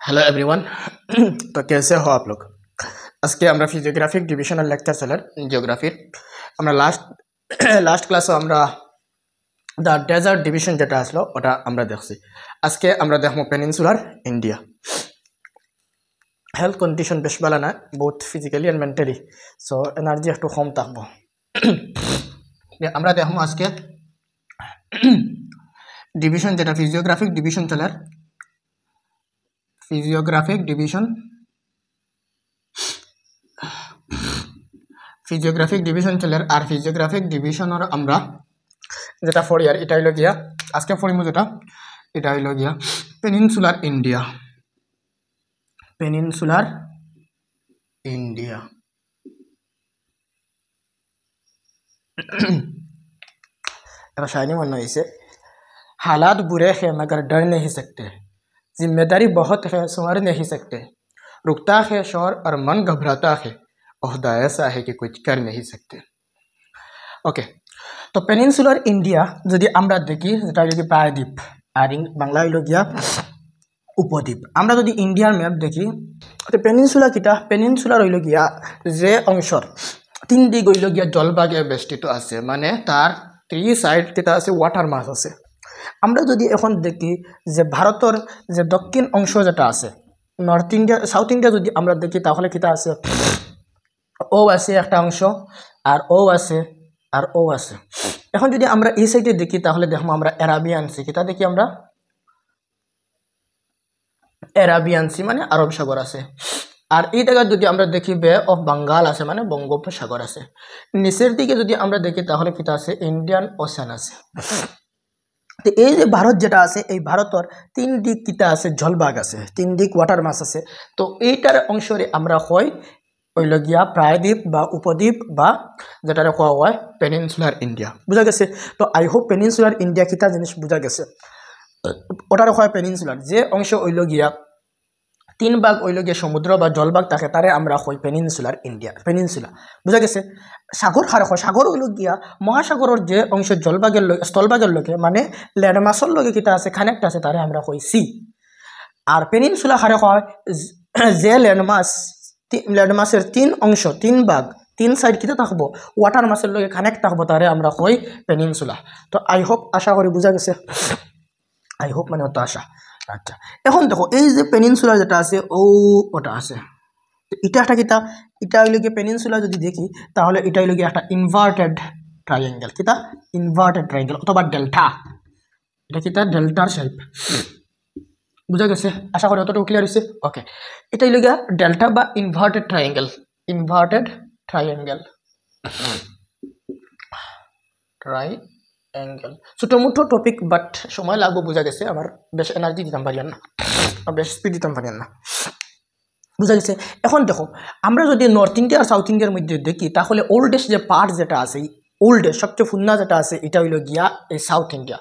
Hello everyone. तो कैसे हो आप लोग। आज के আমরা ফিজিওগ্রাফিক ডিভিশনাল লেকচার চলার জিওগ্রাফির আমরা লাস্ট ক্লাসে আমরা দ্য ডেজার্ট ডিভিশন যেটা আসলো ওটা আমরা দেখছি। আজকে আমরা দেখবো পেনিনসুলার ইন্ডিয়া। হেলথ কন্ডিশন বেশ ভালো না, বহুত physically and mentally, so energy একটু কম থাকবো। আমরা দেখবো আজকে ডিভিশন যেটা ফিজিওগ্রাফিক ডিভিশন চলার ফিজিওগ্রাফিক ডিভিশন চলের আর ফিজিওগ্রাফিক ডিভিশনের আমরা যেটা পড়ি আর এটা হইল গিয়া আজকে পড়িমু যেটা এটা হইল গিয়া পেনিনসুলার ইন্ডিয়া। এটা शायरी मन इसे हालात बुरे हैं मगर डर नहीं सकते, जिम्मेदारी बहुत है संवर नहीं सकते, रुकता है शोर और मन घबराता है, ओहदा ऐसा है कि कुछ कर नहीं सकते। ओके, तो पेनिनसुलार इंडिया যদি আমরা দেখি যেটা হলো কি প্রায়দ্বীপ আর বাংলা হলো গিয়া উপদ্বীপ। আমরা যদি ইন্ডিয়ার ম্যাপ দেখি তো পেনিনসুলার হইল গিয়া যে অংশর তিন দিক হইল গিয়া জলভাগে বেষ্টিত আছে, মানে তার 3 সাইড যেটা আছে ওয়াটার মাস আছে। আমরা যদি এখন দেখি যে ভারতের যে দক্ষিণ অংশ যেটা আছে নর্থ ইন্ডিয়া সাউথ ইন্ডিয়া যদি আমরা দেখি তাহলে কিটা আছে ও আছে একটা অংশ আর ও আছে আর ও আছে। এখন যদি আমরা এই সাইডে দেখি তাহলে দেখো আমরা অ্যারাবিয়ান সি, কিটা দেখি আমরা অ্যারাবিয়ান সি মানে আরব সাগর আছে। আর এই জায়গা যদি আমরা দেখি বে অফ বেঙ্গল আছে মানে বঙ্গোপসাগর আছে। নিচের দিকে যদি আমরা দেখি তাহলে কিটা আছে ইন্ডিয়ান ওশান আছে। তো এই যে ভারত যেটা আছে এই ভারতের 3 দিক কিটা আছে জলভাগ আছে, 3 দিক ওয়াটার মাস আছে। তো এইটার অংশরে আমরা হয় হইল গিয়া প্রায়দ্বীপ বা উপদ্বীপ বা যেটারে কোয়া হয় পেনিনসুলার ইন্ডিয়া। বুঝা গেছে? তো আই হোপ পেনিনসুলার ইন্ডিয়া কিটা জিনিস বুঝা গেছে। ওটারে হয় পেনিনসুলার যে অংশ হইল গিয়া 3 ভাগ হইল গিয়া সমুদ্র বা জলভাগ থাকে তারে আমরা হয় পেনিনসুলার ইন্ডিয়া, পেনিনসুলা। বুঝা গেছে? সাগর হারে হয় সাগর হইল গিয়া মহাসাগরের যে অংশ জলভাগের স্থলভাগের লগে মানে ল্যান্ডমাসের লগে কিটা আছে কানেক্ট আছে তারে আমরা কই সি। আর পেনিনসুলা হারে হয় যে ল্যান্ডমাসের 3 অংশ 3 ভাগ 3 সাইড কিটা থাকবো ওয়াটার মাসের লগে কানেক্ট থাকবো তারে আমরা কই পেনিনসুলা। তো আই হোপ আশা করি বুঝা গেছে, আই হোপ মানে অত আশা। আচ্ছা, এখন দেখো এই যে পেনিনসুলা যেটা আছে ওটা আছে, এটা একটা কিটা এটা হইল গিয়ে পেনিনসুলা যদি দেখি তাহলে এটা হইল গিয়ে একটা ইনভার্টেড ট্রায়াঙ্গেল, কিটা ইনভার্টেড ট্রায়াঙ্গেল অথবা ডেল্টা। এটা কিটা ডেল্টার শেপ। বুঝা গেছে? আশা করি অতটুকু ক্লিয়ার হয়েছে। ওকে, এটা হইল গিয়া ডেল্টা বা ইনভার্টেড ট্রায়াঙ্গেল ট্রায়াঙ্গেল ছোটো মোটো টপিক বাট সময় লাগবো। বুঝা গেছে? আমার বেশ এনার্জি দিতাম পারি না, বেশ স্পিড দিতাম পারি না। বুঝা গেছে? এখন দেখো আমরা যদি নর্থ ইন্ডিয়া আর সাউথ ইন্ডিয়ার মধ্যে দেখি তাহলে ওল্ডেস্ট যে পার্ট যেটা আছে ওল্ডেস্ট সবচেয়ে পুরনো যেটা আছে এটা হইল গিয়া এই সাউথ ইন্ডিয়া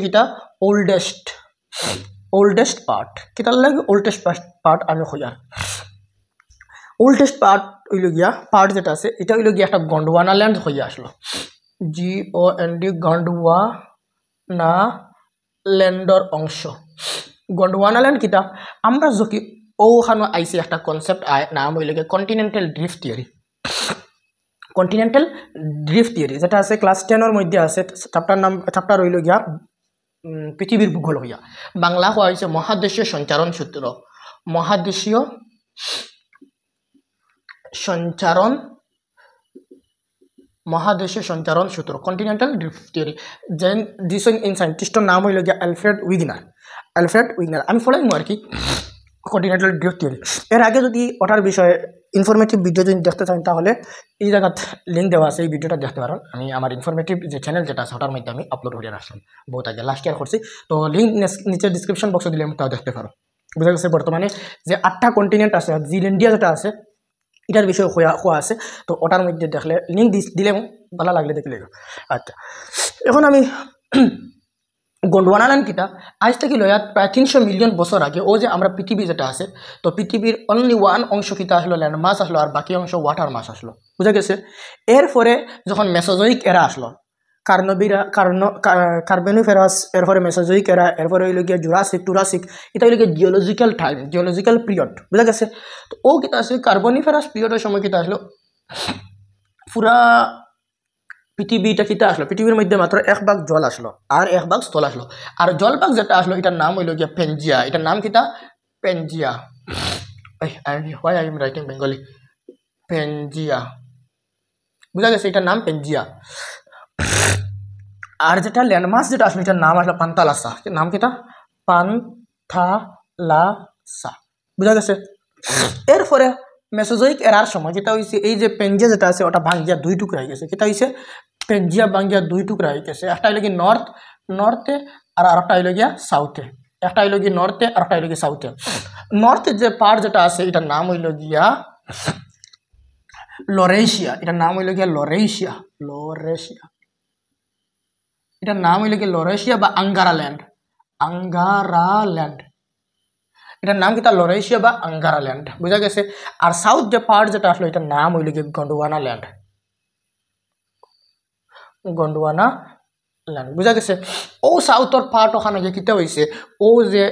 কিটা ওল্ডেস্ট পার্ট কিটার লাগে ওল্ডেস্ট পার্ট আমি হইয়া ওল্ডেস্ট পার্ট হইল গিয়া পার্ট যেটা আছে এটা হইল গিয়া একটা গন্ডওয়ানা ল্যান্ড হইয়া আসলো, GOND গন্ডওয়ানা ল্যান্ডর অংশ। গন্ডওয়ানা ল্যান্ড কিটা আমরা যদি ওখানে আইসি একটা কনসেপ্ট নাম হইল গিয়া কন্টিনেন্টাল ড্রিফট থিওরি যেটা আছে ক্লাস 10 মধ্যে আছে। চ্যাপ্টার হইল গিয়া পৃথিবীর ভূগোল হইয়া বাংলা হওয়া হয়েছে মহাদেশীয় সঞ্চারণ সূত্র কন্টিনেন্টাল ড্রিফট থিওরি। যেন দিছেন ইন সাইন্টিস্টের নাম হইল গিয়া অ্যালফ্রেড উইগনার। আমি ফলোইং আর কি কন্টিনেন্টাল ড্রিফট থিওরি। এর আগে যদি ওটার বিষয়ে ইনফরমেটিভ ভিডিও যদি দেখতে চান তাহলে এই জায়গাত লিঙ্ক দেওয়া আছে, এই ভিডিওটা দেখতে পারেন। আমি আমার ইনফরমেটিভ যে চ্যানেল যেটা আছে ওটার মধ্যে আমি আপলোড করে রাখলাম বহুত আগে, লাস্ট ইয়ার করছি। তো লিঙ্ক নিচে ডিসক্রিপশন বক্সে দিলে আমি তাও দেখতে পারো। বুঝা গেছে? বর্তমানে যে 8টা কন্টিনেন্ট আছে ইন্ডিয়া যেটা আছে এটার বিষয়ে হওয়া আছে, তো ওটার মধ্যে দেখলে লিঙ্ক দিলে ভালো লাগলে দেখলে। আচ্ছা, এখন আমি গন্ডওয়ানা ল্যান্ড কিটা আজ থেকে লয়া প্রায় 300 মিলিয়ন বছর আগে ও যে আমরা পৃথিবী যেটা আছে তো পৃথিবীর অনলি 1 অংশ কিটা আসলো ল্যান্ড মাস আসলো আর বাকি অংশ ওয়াটার মাস আসলো। বুঝা গেছে? এরপরে যখন মেসোজোইক এরা আসলো কার্বনিফেরাস, এরপরে মেসোজোইক এরা, এরপরে হইল গিয়া জুরাসিক টুরাসিক, এটা হইল গিয়া জিওলজিক্যাল টাইম, জিওলজিক্যাল পিরিয়ড, বুঝা গেছে। তো ও কিতা আছে কার্বনিফেরাস পিরিয়ডের সময় কিতা আসলো পুরা পৃথিবীটা কিতা আসলো, পৃথিবীর মধ্যে মাত্র 1 ভাগ জল আসলো আর 1 ভাগ স্থল আসলো। আর জলভাগ যেটা আসলো এটার নাম হইল গিয়া পেনজিয়া, এটার নাম কিতা পেনজিয়া। why I am writing Bengali? পেনজিয়া, বুঝা গেছে, এটার নাম পেনজিয়া। আর যেটা ল্যান্ডমাস যেটা আসলে এটার নাম আসলো পান্তালাসা, নাম কিটা পান্থালাসা, বুঝা গেছে। এরপরে মেসোজোইক এরার সময় যেটা হয়েছে এই যে পেনজিয়া যেটা আছে ওটা ভাঙ্গিয়া 2 টুকরা হয়ে গেছে, কিটা হয়েছে পেনজিয়া ভাঙ্গিয়া 2 টুকরা হয়ে গেছে। একটা হইল কি নর্থে আর আরেকটা হইল গিয়া সাউথে, একটা হইল কি নর্থে আর একটা হইল কি সাউথে। নর্থের যে পার্ট যেটা আছে এটার নাম হইল গিয়া লরেশিয়া, এটার নাম হইল গিয়া লরেশিয়া, এটার নাম হইল কি লরেশিয়া বা আঙ্গারাল্যান্ড, এটার নাম কি তার লরেশিয়া বা আঙ্গারাল্যান্ড, বুঝা গেছে। আর সাউথ যে পার্ট যেটা আসলো এটার নাম হইল কি গন্ডওয়ানা ল্যান্ড, বুঝা গেছে। ও সাউথর পার্ট ওখানে গিয়ে কিতা হয়েছে, ও যে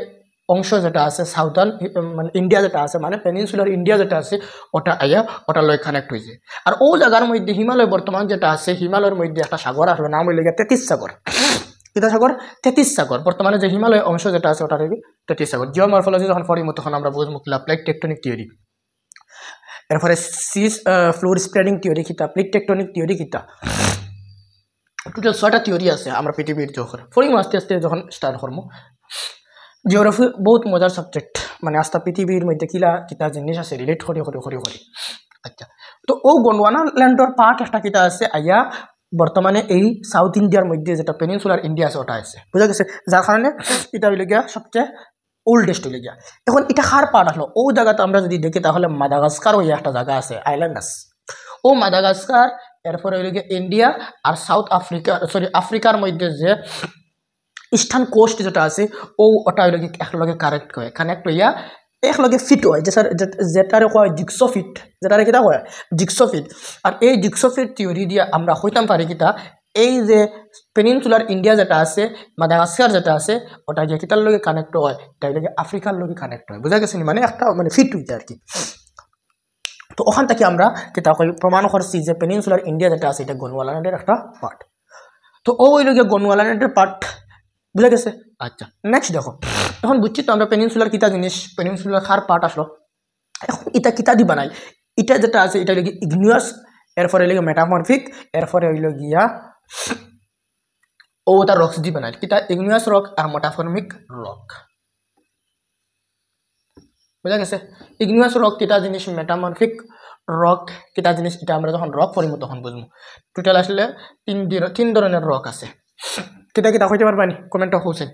অংশ যেটা আছে সাউথার্ন মানে ইন্ডিয়া যেটা আছে মানে পেনিনসুলার ইন্ডিয়া যেটা আছে ওটা আইয়া ওটা লয় কানেক্ট হয়েছে। আর ও জায়গার মধ্যে হিমালয় বর্তমান যেটা আছে হিমালয়ের মধ্যে একটা সাগর আসলো, নাম হইল গিয়া 33 সাগর, কিতা সাগর 33 সাগর। বর্তমানে যে হিমালয় অংশ যেটা আছে ওটা 33 সাগর। জিওমরফোলজি যখন পড়িমু তখন আমরা বুঝবো প্লেট টেকটনিক থিওরি, এরপরে সিস ফ্লোর স্প্রেডিং থিওরি কিতা, প্লেট টেকটনিক থিওরি কিতা, টোটাল 6টা থিওরি আছে আমরা পৃথিবীর যখন পড়িমু আস্তে আস্তে যখন স্টার্ট করবো। জিওগ্রাফি বহুত মজার সাবজেক্ট, মানে আস্তা পৃথিবীর মধ্যে কিতা জিনিস আছে রিলেট করি। আচ্ছা, তো ও গন্ডওয়ানা ল্যান্ডর পার্ট একটা কিতা আছে আইয়া বর্তমানে এই সাউথ ইন্ডিয়ার মধ্যে যেটা পেনিনসুলার ইন্ডিয়া আছে ওটা আছে, বুঝা গেছে। যার কারণে এটা হইলে গিয়া সবচেয়ে ওল্ডেস্ট হইলে গিয়া। এখন এটা কার পার্ট আসলো, ও জায়গাতে আমরা যদি দেখি তাহলে মাদাগাস্কার ওই একটা জায়গা আছে আইল্যান্ড আছে, ও মাদাগাস্কার, এরপরে হইলে গিয়া ইন্ডিয়া আর সাউথ আফ্রিকা আফ্রিকার মধ্যে যে ইস্টার্ন কোস্ট যেটা আছে ও ওটা হইলে গিয়ে একলগে কানেক্ট হইয়া একলগে ফিট হয়, যে স্যার যেটারে কয় জিক্সোফিট, যেটারে কিতা কয় জিক্সোফিট। আর এই জিক্সোফিট থিওরি দিয়ে আমরা হইতাম পারি কিতা এই যে পেনিনসুলার ইন্ডিয়া যেটা আছে মাদাগাস্কার যেটা আছে ওটা গিয়ে কিতার লগে কানেক্ট হয়, এটা হইলে আফ্রিকার লগে কানেক্ট হয়, বুঝা গেছে, মানে একটা মানে ফিট হইতে আর কি। তো ওখান থেকে আমরা কিতা কই প্রমাণ করছি যে পেনিনসুলার ইন্ডিয়া যেটা আছে এটা গন্ডওয়ানা ল্যান্ডের একটা পার্ট। তো ও হইল গিয়ে গন্ডওয়ানা ল্যান্ডের পার্ট, বুঝা গেছে। আচ্ছা, নেক্সট দেখো, এখন বুঝছি তো আমরা পেনিনসুলার কিতা জিনিস, পেনিনসুলার কার পার্ট আসলো। এখন এটা কিতা দি বানাই, এটা যেটা আছে এটা হইল ইগনিয়াস, এরপরে হইল মেটামরফিক, এরপরে হইল গিয়া ও তার রক্স দি বানাই, কিতা ইগনিয়াস রক আর মেটামরফিক রক, বুঝা গেছে। ইগনিয়াস রক কিতা জিনিস, মেটামরফিক রক কিতা জিনিস, এটা আমরা যখন রক পড়িমু তখন বুঝবো। টোটাল আসলে 3 ধরনের রক আছে, কিতা কিতা হইতে পারবানি কমেন্টে হোসেন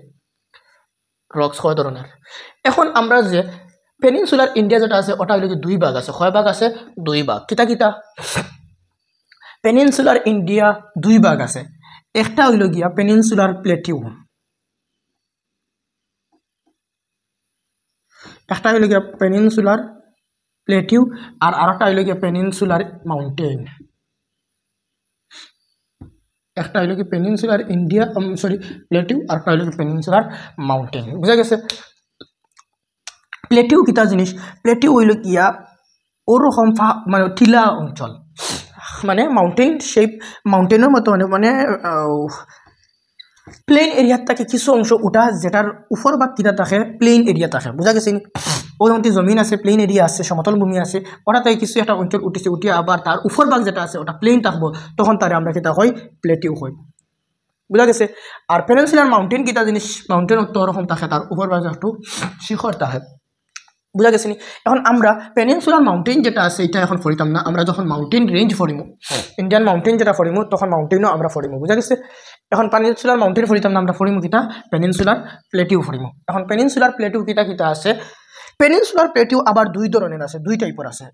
রক্স কয় ধরনের। এখন আমরা যে পেনিনসুলার ইন্ডিয়া যেটা আছে ওটা হইল 2 ভাগ আছে, কয় ভাগ আছে 2 ভাগ, কিতা পেনিনসুলার ইন্ডিয়া 2 ভাগ আছে। একটা হইল গিয়া পেনিনসুলার প্লেটিউ, একটা হইল গিয়া পেনিনসুলার প্লেটিউ আর আরেকটা হইল গিয়া পেনিনসুলার মাউন্টেন। একটা হইল কি পেনিনসুলার ইন্ডিয়া প্লেটিউ আর একটা হইল কি পেনিনসুলার মাউন্টেন, বুঝা গেছে। প্লেটিউ কিতা জিনিস, প্লেটিউ হইল গিয়া ওরকম মানে টিলা অঞ্চল, মানে মাউন্টেন শেপ, মাউন্টেনের মতো মানে প্লেন এরিয়ার থাকে কিছু অংশ উঠা যেটার উপর বা কিনা থাকে প্লেন এরিয়া থাকে, বুঝা গেছে। ওর মধ্যে জমিন আছে, প্লেন এরিয়া আছে, সমতল ভূমি আছে, ওটা থেকে কিছু একটা অঞ্চল উঠেছে, উঠিয়ে আবার তার উপর ভাগ যেটা আছে ওটা প্লেন থাকবো, তখন তারে আমরা কিতা হয় প্লেটিউ হয়, বুঝা গেছে। আর পেনিনসুলার মাউন্টেন কিতা জিনিস, মাউন্টেন তো ওরকম থাকে তার উপর ভাগ একটু শিখর থাকে, বুঝা গেছে। এখন আমরা পেনিনসুলার মাউন্টেন যেটা আছে এটা এখন ফরিতাম না, আমরা যখন মাউন্টেন রেঞ্জ ফরিমু ইন্ডিয়ান মাউন্টেন যেটা ফরিমু তখন মাউন্টেনও আমরা ফরিমু, বুঝা গেছে। এখন পেনিনসুলার মাউন্টেন ফরিতাম না, আমরা ফরিমু কিতা পেনিনসুলার প্লেটিউ ফরিমু। এখন পেনিনসুলার প্লেটিউ কিতা আছে, পেনিনসুলার প্লেটিউ আবার 2 ধরনের আছে, 2 টাইপের আছে।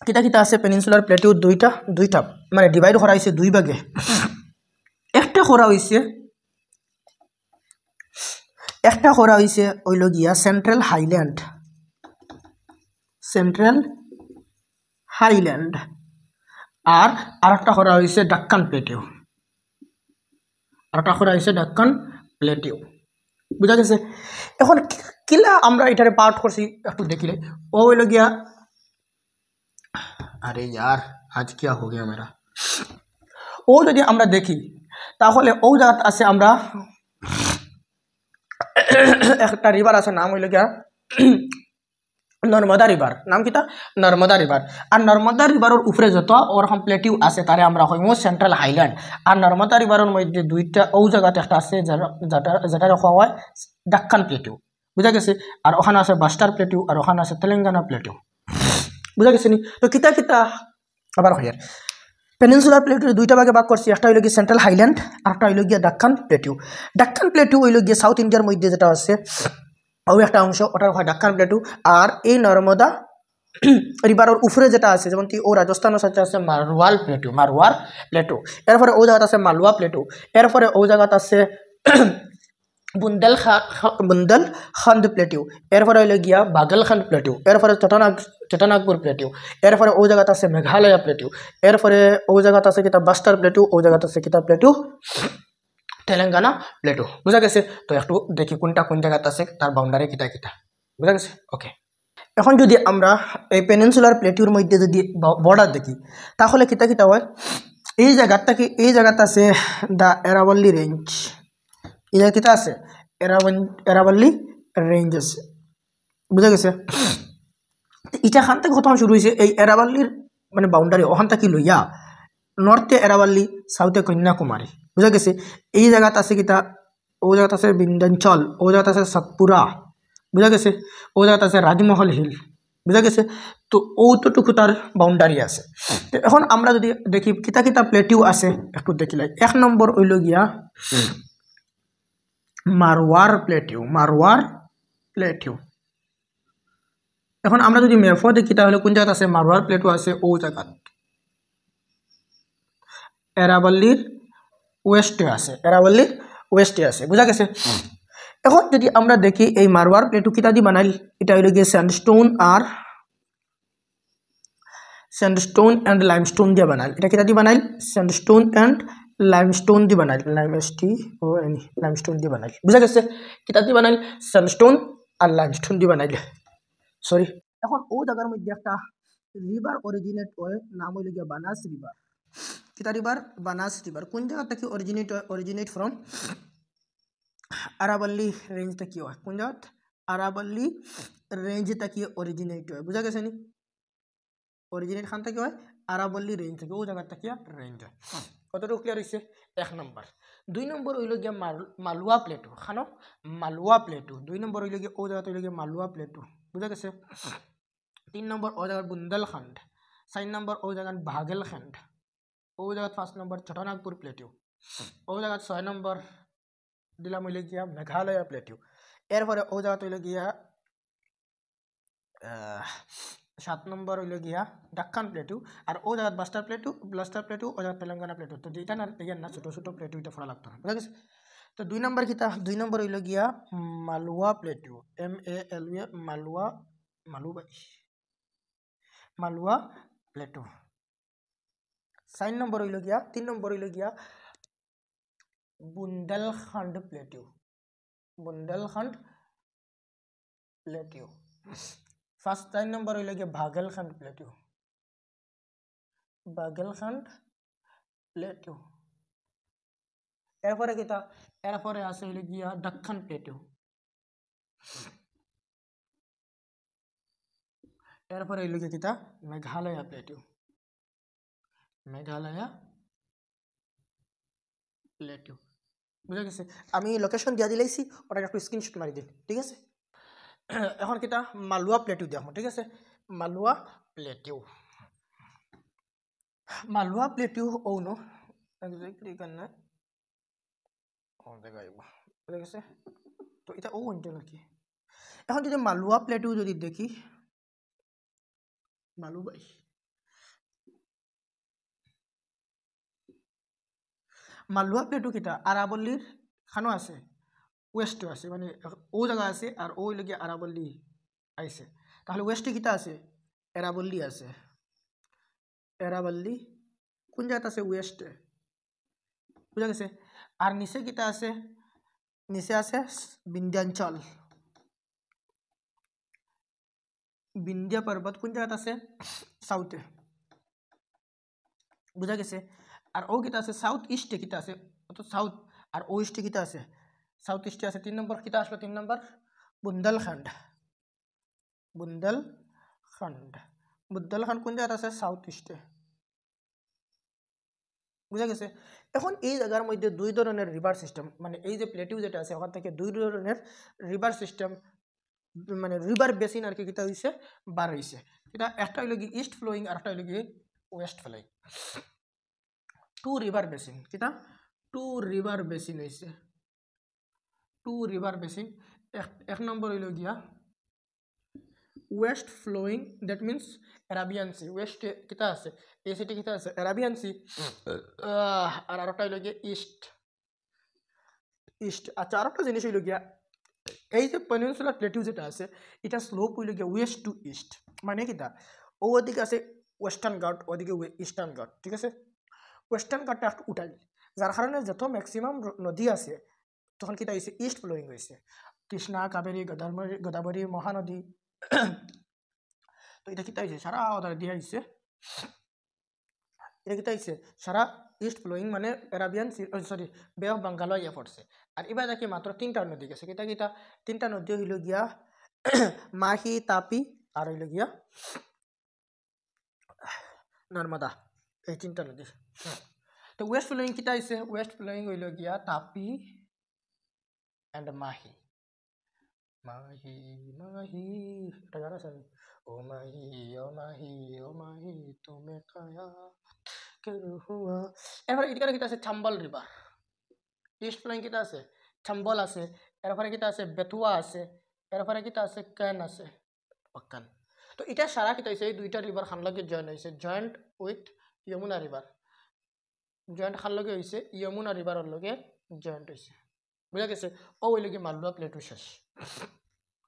কিতা আছে পেনিনসুলার প্লেটিউ দুইটা মানে ডিভাইড করা হয়েছে 2 ভাগে। একটা করা হয়েছে হইল গিয়া সেন্ট্রাল হাইল্যান্ড আর আরেকটা করা হয়েছে ডাক্কান প্লেটিউ, আর ওটা করে আছে ডাক্কান প্লেটিউ বুঝা গেছে এখন কিলা আমরা এটারে পার্ট করছি একটু দেখিলে ও হইল গিয়া আরে यार आज क्या हो गया मेरा ও যদি আমরা দেখি তাহলে ও জায়গা আছে আমরা একটা রিভার আছে নাম হইল গিয়া নর্মদা রিভার নাম কিতা নর্মদা রিভার আর নর্মদা রিভারের উপরে যত ওরকম প্লেটিউ আছে তারে আমরা কইমু সেন্ট্রাল হাইল্যান্ড আর নর্মদা রিভারের মধ্যে দুইটা ও জায়গাতে একটা আছে যেটা রাখা হয় ডাক্কান প্লেটিউ বুঝা গেছে আর ওখানে আছে বাস্টার প্লেটিউ আর ওখানে আছে তেলেঙ্গানা প্লেটিউ বুঝা গেছে নি তো কিতা কিতা আবার হয় পেনিনসুলার প্লেটিউ দুইটা ভাগে ভাগ করছি একটা হইল গিয়ে সেন্ট্রাল হাইল্যান্ড আর একটা হইল গিয়ে ডাক্কান প্লেটিউ হইল গিয়ে সাউথ ইন্ডিয়ার মধ্যে যেটা আছে ওই একটা অংশ ওটার হয় ডাক্কান প্লেটিউ আর এই নর্মদা রিভারের উপরে যেটা আছে যেমন কি ও রাজস্থানের সাথে আছে মারওয়ার প্লেটিউ এরপরে ও জায়গাতে আছে মালওয়া প্লেটিউ এরপরে ও জায়গাতে আছে বুন্দেলখন্ড প্লেটিউ এরপরে হইল গিয়া বাগেলখন্ড প্লেটিউ এরপরে চট্টনাগপুর প্লেটিউ এরপরে ও জায়গাতে আছে মেঘালয় প্লেটিউ এরপরে ও জায়গাতে আছে কিতা বাস্টার প্লেটিউ ও জায়গাতে আছে কিতা প্লেটিউ তেলেঙ্গানা প্লেটিউ বুঝা গেছে তো একটু দেখি কোনটা কোন জায়গাতে আছে তার বাউন্ডারি কিতা কিতা বুঝা গেছে ওকে এখন যদি আমরা এই পেনিনসুলার প্লেটিউর মধ্যে যদি বর্ডার দেখি তাহলে কিতা কিতা হয় এই জায়গাটা আছে দ্য এরাবল্লী রেঞ্জ এই জায়গা কিতা আছে এরাবল্লী রেঞ্জ আছে বুঝা গেছে এটা খান থেকে প্রথম শুরু হয়েছে এই এরাবল্লীর মানে বাউন্ডারি ওখান থেকে লইয়া নর্থে এরাবল্লী সাউথে কন্যাকুমারী বুঝা গেছে এই জায়গাতে আছে কিতা ও জায়গাতে আছে বিন্ধ্যাঞ্চল ও জায়গাতে আছে সাতপুরা বুঝা গেছে ও জায়গাতে আছে রাজমহল হিল বুঝা গেছে তো ওতটুকু তার বাউন্ডারি আছে এখন আমরা যদি দেখি কিতা কিতা প্লেটিউ আছে একটু দেখিলাই এক নম্বর হইল গিয়া মারওয়ার প্লেটিউ এখন আমরা যদি ম্যাপও দেখি তাহলে কোন জায়গাতে আছে মারওয়ার প্লেটিউ আছে ও জায়গাত এরাবল্লীর ওয়েস্টে আছে বুঝা গেছে এখন যদি আমরা দেখি এই মারওয়ার প্লেটিউ কিতা দি বানাইল এটা হইল গিয়ে স্যান্ডস্টোন এন্ড লাইমস্টোন দিয়ে বানাইল এটা কিতা দি বানাইল স্যান্ডস্টোন এন্ড লাইমস্টোন দিয়ে বানাইল লাইমস্টোন দিয়ে বানাইল বুঝা গেছে কিতা দি বানাইল স্যান্ডস্টোন আর লাইমস্টোন দিয়ে বানাইল সরি এখন ও জায়গার মধ্যে একটা রিভার অরিজিনেট হয় নাম হইল গিয়া বানাস রিভার কিতা রিভার বানাস রিভার কোন জায়গা থেকে অরিজিনেট ফ্রম আরাবল্লী রেঞ্জ থেকে হয় কোন জায়গা আরাবল্লী রেঞ্জ থেকে অরিজিনেট হয় বুঝা গেছে নি অরিজিনেট খান থেকে হয় আরাবল্লী রেঞ্জ থেকে ও জায়গা থেকে রেঞ্জ হয় কতটুকু ক্লিয়ার হয়েছে এক নম্বর দুই নম্বর হইল গিয়া মালওয়া প্লেটিউ খানো মালওয়া প্লেটিউ দুই নম্বর হইল গিয়া ও জায়গাতে হইল গিয়া মালওয়া প্লেটিউ বুঝা গেছে তিন নম্বর ও জায়গার বুন্দেলখন্ড চার নম্বর ও জায়গার বাগেলখন্ড ও জায়গাত পাঁচ নম্বর চট্টনাগপুর প্লেটিউ ও জায়গাত ছয় নম্বর দিলাম হইল গিয়া মেঘালয় প্লেটিউ এরপরে ও জায়গাত হইল গিয়া 7 নম্বর হইল গিয়া ডাক্কান প্লেটিউ আর ও জায়গাত বাস্টার প্লেটিউ ও জায়গাত তেলেঙ্গানা প্লেটিউ তো যেটা না দেখেন না ছোটো ছোটো প্লেটিউ এটা ফোড়া লাগতো না বুঝা গেছে তো দুই নম্বর কিতা দুই নম্বর হইল গিয়া মালওয়া প্লেটিউ মালওয়া প্লেটিউ 4 নম্বর হইল গিয়া 3 নম্বর হইল গিয়া বুন্দেলখন্ড প্লেটিউ ফার্স্ট 4 নম্বর হইল গিয়া বাগেলখন্ড প্লেটিউ এরপরে কিতা এরপরে আছে হইল গিয়া দক্ষিণ প্লেটিউ এরপরে হইল গিয়া কিতা মেঘালয় প্লেটিউ বুঝা গেছে আমি লোকেশন দিয়া দিলাইছি ওটা একটু স্ক্রিনশট মারি দিন ঠিক আছে এখন কিতা মালওয়া প্লেটিউ দেখো ঠিক আছে মালওয়া প্লেটিউ ও নো এক্স্যাক্টলি কেন ও দেখাইব ঠিক আছে তো এটা ও অঞ্চল নাকি এখন যদি মালওয়া প্লেটিউ যদি দেখি মালওয়া প্লেটিউ কিতা আরাবল্লীর খানো আছে ওয়েস্টও আছে মানে ও জায়গা আছে আর ও লগে আরাবল্লী আইছে তাহলে ওয়েস্টে কিতা আছে এরাবল্লী আছে এরাবল্লী কোন জায়গাতে আছে ওয়েস্টে বুঝা গেছে আর নিচে কিতা আছে, নিচে আছে বিন্ধ্যাঞ্চল। বিন্ধ্যা পর্বত কোন জায়গাত আছে, সাউথে, বুঝা গেছে। আর ও কিতা আছে সাউথ ইস্টে কিতা আছে, অত সাউথ আর ও ইস্টে কিতা আছে, সাউথ ইস্টে আছে। 3 নম্বর কিতা আসলো, 3 নম্বর বুন্দেলখণ্ড। বুন্দেলখণ্ড, বুন্দেলখণ্ড কোন জায়গাত আছে, সাউথ ইস্টে, বুঝা গেছে। এখন এই জায়গার মধ্যে দুই ধরনের রিভার সিস্টেম, মানে এই যে প্লেটিউ যেটা আছে ওখান থেকে দুই ধরনের রিভার সিস্টেম, মানে রিভার বেসিন আর কি কিতা হইছে, বার হইছে। এটা একটা হইল কি ইস্ট ফ্লোয়িং আর একটা হইল কি west flowing. Two river basin, কিতা টু রিভার বেসিন হইছে, টু রিভার বেসিন। এক নম্বর হইল গিয়া west flowing, that means Arabian sea. West কিতা আছে, এই সিটি কিতা আছে, অ্যারাবিয়ান সি। আর আরেকটা হইল গিয়া ইস্ট, ইস্ট। আচ্ছা আরেকটা জিনিস হইল গিয়া এই যে পেনিনসুলার প্লেটিউ যেটা আছে এটা স্লোপ হইল গিয়া ওয়েস্ট টু ইস্ট, মানে কিতা ওদিকে আছে ওয়েস্টার্ন ঘাট, ওদিকে ইস্টার্ন ঘাট, ঠিক আছে। ওয়েস্টার্ন ঘাটটা একটু উঠাই, যার কারণে যত ম্যাক্সিমাম নদী আছে তখন কিতা হয়েছে, ইস্ট ফ্লোয়িং হয়েছে। কৃষ্ণা, কাবেরী, গোদাবরী, মহানদী। তো এটা কিতা হয়েছে, সারা ওদের দিয়ে হয়েছে, এটা কিতা হয়েছে সারা ইস্ট ফ্লোয়িং, মানে অ্যারাবিয়ান সরি বে অফ বেঙ্গল ইয়ে পড়ছে। আর এবার দেখি মাত্র 3টা নদী গেছে, কিতা কিতা 3টা নদী হইল গিয়া মাহি, তাপি আর হইল গিয়া নর্মদা, এই 3টা নদী। তো ওয়েস্ট ফ্লোয়িং কিতা হয়েছে, ওয়েস্ট ফ্লোয়িং হইল গিয়া তাপি এন্ড মাহি। মাহি মাহি এটা গান আছে, ও মাহি ও মাহি ও মাহি তুমি কায়া কেরু হুয়া। এরপরে এদিকে কিতা আছে, চাম্বল রিভার। ইস্ট ফ্লোয়িং কিতা আছে, চাম্বল আছে। এরপরে কিতা আছে, বেতুয়া আছে। এরপরে কিতা আছে, কেন আছে, অকান। তো এটা সারা কিতা হয়েছে, এই দুইটা রিভার খান লগে জয়েন হয়েছে, joint with Yamuna river. Joint খান লগে হয়েছে, যমুনা রিভারের লগে জয়েন্ট হয়েছে, বুঝা গেছে। ও ওই লগে মালদা প্লেটু শেষ।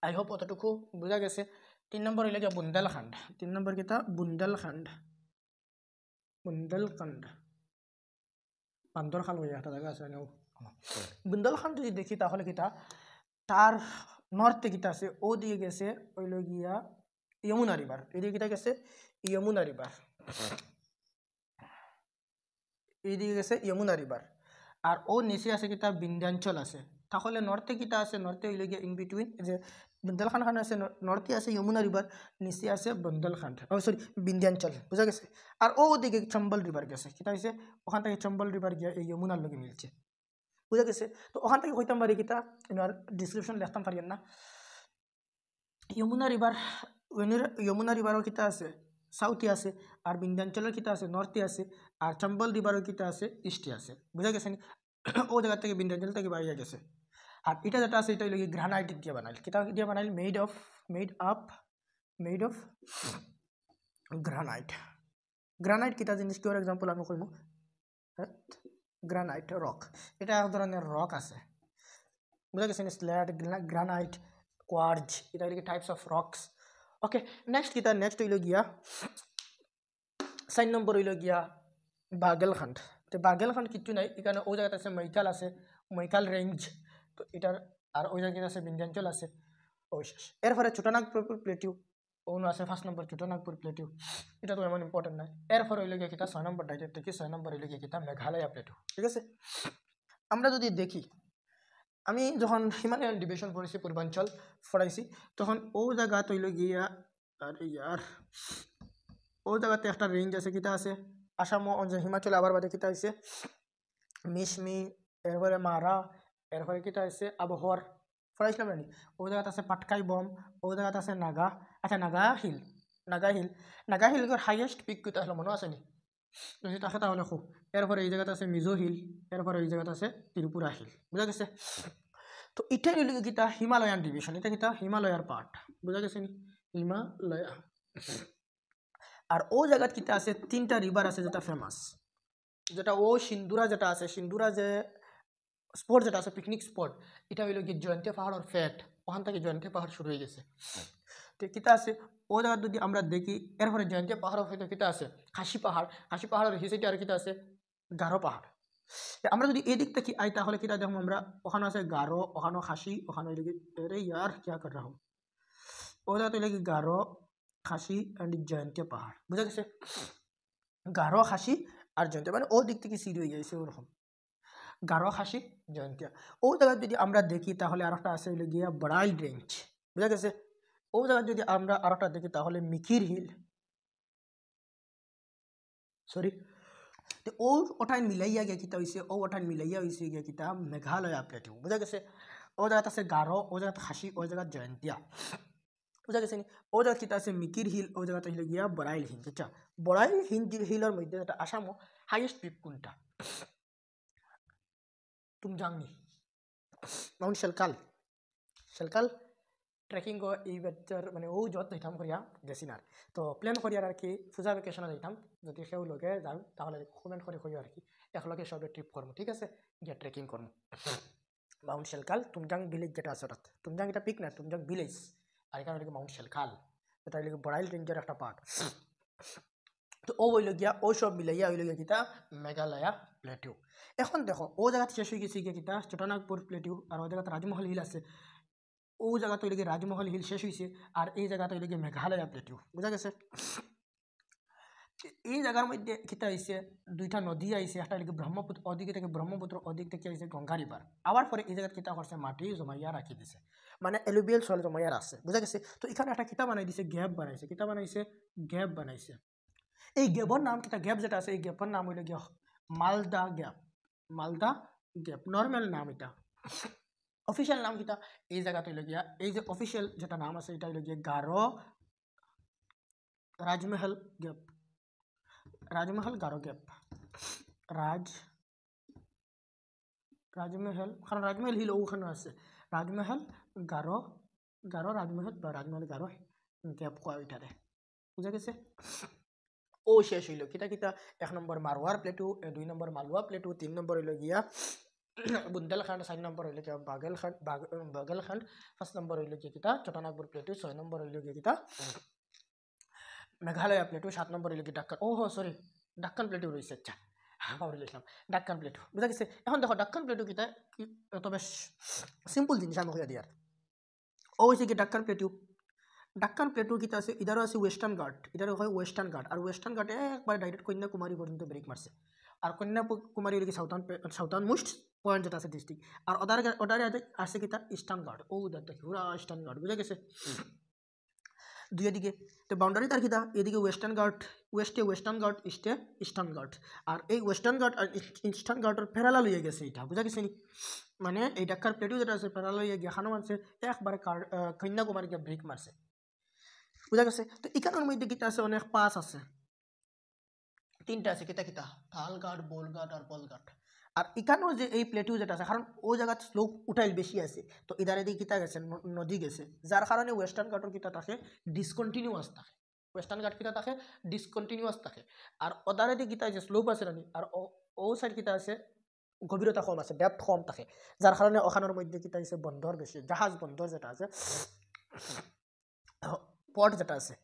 আই হোপ অতটুকু বুঝা গেছে। 3 নম্বর হইলে গিয়া বুন্দেলখণ্ড। 3 নম্বর কিতা, বুন্দেলখণ্ড। বুন্দেলখণ্ড বান্দরখাল হয়ে একটা জায়গা আছে, বুন্দেলখণ্ড যদি দেখি তাহলে কিতা তার নর্থে কিতা আছে, ও দিয়ে গেছে হইল গিয়া যমুনা রিভার। এদিকে কিতা গেছে, যমুনা রিভার, এইদিকে গেছে যমুনা রিভার। আর ও নিচে আছে কিতা বিন্ধ্যাঞ্চল আছে। তাহলে নর্থে কিতা আছে, নর্থে হইল গিয়া ইন বিটুইন, যে বুন্দেলখণ্ড খান আছে, নর্থে আছে যমুনা রিভার, নিচে আছে বুন্দেলখণ্ড, ও সরি বিন্ধ্যাঞ্চল, বুঝা গেছে। আর ও ওদিকে চম্বল রিভার গেছে, কিতা হয়েছে ওখান থেকে চম্বল রিভার গিয়া এই যমুনার লগে মিলছে, বুঝা গেছে। তো ওখান থেকে কইতাম পারি কিতা, এনার ডিসক্রিপশন লিখতাম পারি না। যমুনা রিভার, যমুনা রিভারও কিতা আছে, সাউথে আছে। আর বিন্ধ্যাঞ্চলের কিতা আছে, নর্থে আছে। আর চম্বল রিভারও কিতা আছে, ইস্টে আছে, বুঝা গেছে। ও জায়গা থেকে বিন্ধ্যাঞ্চল থেকে বাইরে গেছে। আর এটা যেটা আছে এটা হইল গ্রানাইট দিয়ে বানাইল, কিতা দিয়ে বানাইল, মেড অফ গ্রানাইট। গ্রানাইট কিতা জিনিস, কি এক্সাম্পল আমি কইব, গ্রানাইট রক, এটা এক ধরনের রক আছে, বুঝা গেছে। স্ল্যাট, গ্রানাইট, কোয়ার্জ, এটা হইল types of rocks. Okay, next কিতা, নেক্সট হইল গিয়া 4 নম্বর হইল গিয়া বাগেলখণ্ড। তো বাগেলখণ্ড কিছু নাই, এখানে ও জায়গাতে আছে মৈকাল আছে, মৈকাল রেঞ্জ। তো এটার আর ওই জায়গাতে আছে বিন্ধ্যাঞ্চল আছে, ওই শেষ। এরপরে ছোটনাগপুর প্লেটিউ অন্য আছে 1 নম্বর ছোটনাগপুর প্লেটিউ, এটা তো এমন ইম্পর্টেন্ট নাই। এরপরে হইল গিয়া কিতা 6 নম্বর ডাইরেক্ট দেখি, 6 নম্বর হইল গিয়া কিতা মেঘালয়া প্লেটিউ, ঠিক আছে। আমরা যদি দেখি, আমি যখন হিমালয়ান ডিভিশন পড়েছি, পূর্বাঞ্চল পড়াইছি, তখন ও জায়গা তৈল গিয়া আর ইয়ার ও জায়গাতে একটা রেঞ্জ আছে, কিতা আছে আসাম হিমাচল, আবার বাদে কিতা আছে মিশমি, এরপরে মারা, এরপরে কিতা আছে আবহাওয়ার পড়াইছিলাম জানি। ও জায়গাতে আছে পাটকাই বম, ও জায়গাতে আছে নাগা, আচ্ছা নাগা হিল হাইয়েস্ট পিক কিতা আসলে মনে আছে নি, যদি থাকে তাহলে খুব। এরপরে এই জায়গাতে আছে মিজো হিল, এরপরে এই জায়গাতে আছে ত্রিপুরা হিল, বুঝা গেছে। তো এটাই হইল কিতা হিমালয়ান ডিভিশন, এটা কিতা হিমালয়ার পার্ট, বুঝা গেছে নি, হিমালয়া। আর ও জায়গাত কিতা আছে 3টা রিভার আছে যেটা ফেমাস, যেটা ও সিন্দুরা যেটা আছে, সিন্দুরা যে স্পট যেটা আছে পিকনিক স্পট, এটা হইল কি জয়ন্তী পাহাড়ের ফ্যাট, ওখান থেকে জয়ন্তী পাহাড় শুরু হয়ে গেছে। তো কিতা আছে ও জায়গা যদি আমরা দেখি, এরপরে জয়ন্তী পাহাড়ের হইতে কিতা আছে খাসি পাহাড়, খাসি পাহাড়ের হিসেবে আর কিতা আছে গারো পাহাড়। আমরা যদি এই দিক থেকে আই তাহলে কিটা দেখো আমরা ওখানে আছে গারো, ওখানে খাসি, ওখানে আরে ইয়ার क्या कर रहा हूँ ওটা তো লাগে গারো, খাসি এন্ড জয়ন্তীয়া পাহাড়, বুঝা গেছে? গারো, খাসি আর জয়ন্তীয়া, মানে ও দিক থেকে সিঁড়ি হয়ে যাইছে ওরকম গারো, খাসি, জয়ন্তীয়া। ও জায়গা যদি আমরা দেখি তাহলে আর একটা আছে গিয়া বড়াইল রেঞ্জ, বুঝা গেছে? ও জায়গা যদি আমরা আর একটা দেখি তাহলে মিকির হিল, সরি। তো ও ওঠাই মিলাইয়া গিয়া কিতা হয়েছে, ও ওঠাই মিলাইয়া হয়েছে গিয়া কিতা মেঘালয় প্লেটিউ, বুঝা গেছে? ও জায়গাত আছে গারো, ও জায়গাত খাসি, ও জায়গাত জয়ন্তীয়া, বুঝা গেছে নি? ও জায়গা কিতা আছে মিকির হিল, ও জায়গাত হইলে গিয়া বড়াইল হিল। আচ্ছা, বড়াইল হিলের মধ্যে যেটা আসামো হাইয়েস্ট পিক কোনটা? তুমজাংনি, মাউন্ট শেলকাল। শেলকাল ট্রেকিং এই বাচ্চার মানে ও যত যাইতাম করিয়া গেছি না, তো প্ল্যান করিয়ার আর কি পূজা ভেকেশনে যাইতাম, যদি কেউ লগে যাও তাহলে কমেন্ট করে কইও আর কি, একলগে সবে ট্রিপ করবো, ঠিক আছে? গিয়ে ট্রেকিং করবো মাউন্ট শেলকাল, তুমজাং ভিলেজ যেটা আছে ওটা, তুমজাং এটা পিক না, তুমজাং ভিলেজ, আর এখানে হলো মাউন্ট শেলকাল, এটা হলো বড়াইল রেঞ্জের একটা পার্ট। তো ও হইল গিয়া ও সব মিলাইয়া হইল গিয়া কিতা মেঘালয়া প্লেটিউ। এখন দেখো ও জায়গাত শেষ হয়ে গেছে গিয়া কিতা চটনাগপুর প্লেটিউ, আর ও জায়গাত রাজমহল হিল আছে, ও জায়গা তৈরি গিয়ে রাজমহল হিল শেষ হয়েছে, আর এই জায়গা তৈরি গিয়ে মেঘালয়া প্লেটিউ, বুঝা গেছে? এই জায়গার মধ্যে কিতা হয়েছে দুইটা নদী আইছে, একটা লিখে ব্রহ্মপুত্র, ওদিকে থেকে ব্রহ্মপুত্র, ওদিক থেকে আইছে গঙ্গা রিভার। আবার পরে এই জায়গায় কিতা করছে মাটি জমাইয়া রাখি দিছে, মানে এলুবিয়াল সয়েল জমাইয়া আছে, বুঝা গেছে? তো এখানে একটা কিতা বানাই দিছে, গ্যাপ বানাইছে, কিতা বানাইছে গ্যাপ বানাইছে। এই গ্যাপর নাম কিতা, গ্যাপ যেটা আছে এই গ্যাপর নাম হইলে গিয়া Malda gap, Malda gap normal নাম এটা। অফিসিয়াল নাম কিতা এই জায়গা হইলে গিয়া, এই যে অফিসিয়াল যেটা নাম আছে এটা হইলে গিয়া গারো রাজমহল গ্যাপ, রাজমহল গারো গ্যাপ, রাজমহল, কারণ রাজমহল হিল ওখানে আছে, রাজমহল গারো, গারো রাজমহল বা রাজমহল গারো গ্যাপ কয় ওইটারে, বুঝা গেছে? ও শেষ হইল কিতা কিতা, 1 নম্বর মারওয়ার প্লেটু, 2 নম্বর মালওয়া প্লেটু, 3 নম্বর হইল গিয়া বুন্দেলখান্ড, 4 নম্বর হইল গিয়া বাগেলখান্ড, 5 নম্বর হইল গিয়া কিতা চটনাগপুর প্লেটু, 6 নম্বর হইল গিয়া কিতা মেঘালয় প্লেটু, 7 নম্বর হইল গিয়া ডাক্কান, ও সরি ডাক্কান প্লেটু রয়েছে, আচ্ছা পাহরি লিখলাম, ডাক্কান প্লেটু, বুঝা গেছে? এখন দেখো ডাক্কান প্লেটু কিতা কি, তবে সিম্পল জিনিস আমি হইয়া দিয়ার, ও হয়েছে কি ডাক্কান প্লেটু। ডাক্কান প্লেটু কিতা আছে, ইধারও আছে ওয়েস্টার্ন ঘাট, ইধারও হয় ওয়েস্টার্ন ঘাট, আর ওয়েস্টার্ন ঘাটে একবার ডাইরেক্ট কন্যাকুমারী পর্যন্ত ব্রেক মারছে, আর কন্যাকুমারী হলো কি সাউথার্ন মোস্ট পয়েন্ট যেটা আছে ডিস্ট্রিক্ট, আর ওদারে আছে কিতা ইস্টার্ন ঘাট, ও দেখি পুরা ইস্টার্ন ঘাট, বুঝা গেছে? দুই দিকে তো বাউন্ডারি তার কিতা, এদিকে ওয়েস্টার্ন ঘাট, ওয়েস্টে ওয়েস্টার্ন ঘাট, ইস্টে ইস্টার্ন ঘাট, আর এই ওয়েস্টার্ন ঘাট আর ইস্টার্ন ঘাটের প্যারালাল হয়ে গেছে এটা, বুঝা গেছে নি? মানে এই ডাক্কার প্লেটু যেটা আছে প্যারালাল হয়ে গিয়ে খানো মানছে একবারে কন্যাকুমারীকে ব্রেক মারছে, বুঝা গেছে? তো এখানের মধ্যে কিতা আছে অনেক পাস আছে, 3টা আছে, কিতা কিতা তালঘাট, বোলঘাট আর বলঘাট। আর এখানেও যে এই প্লেটিউ যেটা আছে, কারণ ও জায়গার স্লোপ উঠাইল বেশি আছে, তো ইদারে দিয়ে কিতা গেছে নদী গেছে, যার কারণে ওয়েস্টার্ন ঘাটের কিতা থাকে ডিসকন্টিনিউয়াস থাকে, ওয়েস্টার্ন ঘাট কিতা থাকে ডিসকন্টিনিউয়াস থাকে, আর ওদারে দিয়ে কিতা যে স্লোপ আছে রানি, আর ও সাইড কিতা আছে গভীরতা কম আছে, ডেপথ কম থাকে, যার কারণে ওখানের মধ্যে কিতা আছে বন্দর বেশি, জাহাজ বন্দর যেটা আছে, পোর্ট যেটা আছে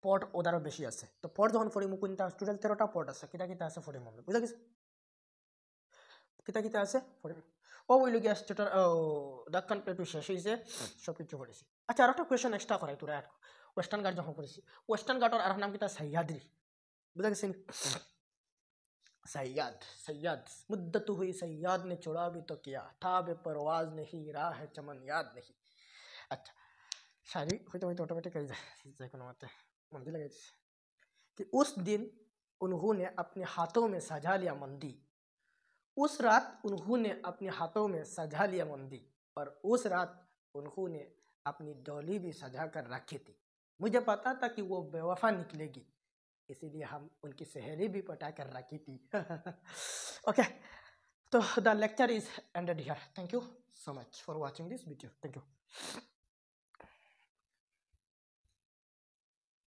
পোর্ট ওদারও বেশি আছে। তো পোর্ট যখন ফরিমু কোনটা টোটাল 13টা পোর্ট আছে, কিতা কিতা আছে ফরিমু, বুঝা গেছে? কিতা কিতা আছে ফরিমু, ও বইল গিয়া টোটাল ডাক্কান প্লেটু শেষ হয়েছে, সব কিছু করেছি। আচ্ছা আর একটা কোয়েশ্চেন এক্সট্রা করাই তোরা, ওয়েস্টার্ন ঘাট যখন করেছি, ওয়েস্টার্ন ঘাটের আর নাম কিতা সহ্যাদ্রি, বুঝা গেছে? सैयद सैयद मुद्दत हुई सैयद ने चुरा भी तो किया था बेपरवाज नहीं राह है चमन याद नहीं। अच्छा शायरी হয়তো হয়তো অটোমেটিক হয়ে যায় যে কোনো মতে মন্দি লাগাইছি कि उस दिन उन्होंने अपने हाथों में सजा लिया मंदी, उस रात उन्होंने अपने हाथों में सजा लिया मंदी, और उस रात उन्होंने अपनी डोली भी सजा कर रखी थी, मुझे पता था कि वो बेवफा निकलेगी, इसीलिए हम उनकी सहेली भी पटा कर रखी थी। Okay, so the lecture is ended here. Thank you so much for watching this video. Thank you.